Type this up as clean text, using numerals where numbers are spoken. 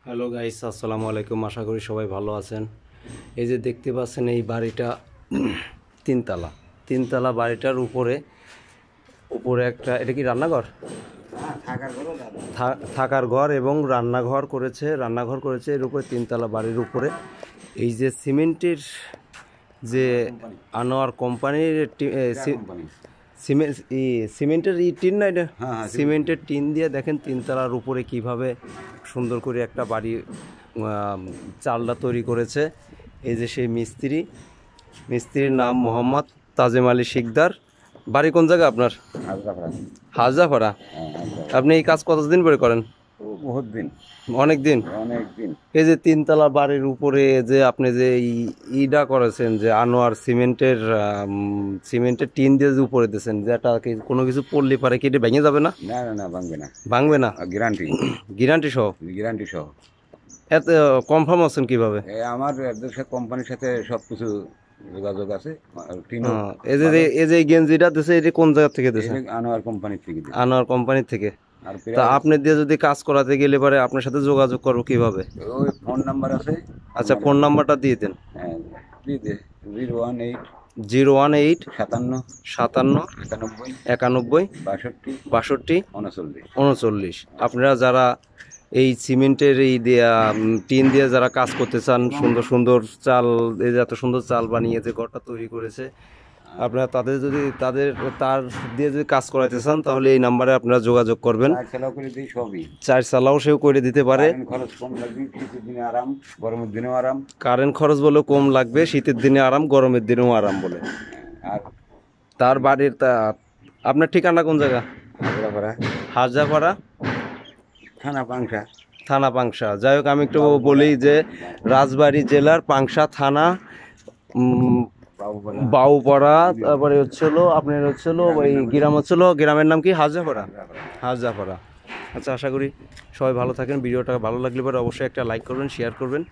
Hello guys, আসসালামু আলাইকুম। আশা করি সবাই ভালো আছেন। এই যে দেখতে পাচ্ছেন এই বাড়িটা তিনতলা। তিনতলা বাড়িটার উপরে উপরে একটা, এটা কি রান্নাঘর? থাকার ঘর এবং রান্নাঘর করেছে এর উপরে তিনতলা বাড়ির উপরে। এই যে সিমেন্টের যে আনোয়ার কোম্পানির সিমেন্টের টিন না এটা, সিমেন্টের টিন দিয়ে দেখেন তিনতলার উপরে কিভাবে সুন্দর করে একটা বাড়ি চালটা তৈরি করেছে। এই যে সেই মিস্ত্রির নাম মোহাম্মদ তাজেম আলী শিকদার। বাড়ি কোন জায়গা আপনার? হাজাপাড়া। আপনি এই কাজ কতদিন পরে করেন? বহুত দিন, অনেক দিন। এই যে তিনতলা বাড়ির উপরে যে আপনি যে ইটা করেছেন, যে আনোয়ার সিমেন্টের টিন দিয়ে যে উপরে দিয়েছেন, যেটা কোনো কিছু পড়লে পারে কি এটা ভেঙে যাবে না? না না না, ভাঙবে না। ভাঙবে না? গ্যারান্টি সহ? গ্যারান্টি সহ। এত কনফার্ম আছেন কিভাবে? আমার কোম্পানির সাথে সবকিছু যোগাযোগ আছে। এই যে গেঞ্জিটা দিয়েছে, এটা কোন জায়গা থেকে দিয়েছে? আনোয়ার কোম্পানি থেকে। আনোয়ার কোম্পানি থেকে। তা আপনি দিয়ে যদি কাজ করাতে গেলে পরে আপনার সাথে যোগাযোগ করবো কিভাবে? ওই ফোন নাম্বার আছে। আচ্ছা, ফোন নাম্বারটা দিয়ে দেন। হ্যাঁ, দিয়ে দে। 018 57 91 62 39। আপনারা যারা এই সিমেন্টের এই টিন দিয়ে যারা কাজ করতে চান, সুন্দর সুন্দর চাল, এই যে এত সুন্দর চাল বানিয়ে যে ঘরটা তৈরি করেছে, আপনারা তার দিয়ে যদি কাজ করাতে চান তাহলে এই নাম্বারে আপনারা যোগাযোগ করবেন। চার চালাও সেও করে দিতে পারে। কারেন্ট খরচ বলেও কম লাগবে, শীতের দিনে আরাম, গরমের দিনেও আরাম বলে। তার বাড়ির আপনার ঠিকানা কোন জায়গা? হাজাপাড়া থানা পাংশা। যাই হোক, আমি একটু বলি যে রাজবাড়ী জেলার পাংশা থানা, বাউপাড়া, তারপরে আপনার ওই গ্রাম গ্রামের নাম কি? হাজাপাড়া। আচ্ছা, আশা করি সবাই ভালো থাকেন। ভিডিওটা ভালো লাগলে পরে অবশ্যই একটা লাইক করবেন, শেয়ার করবেন।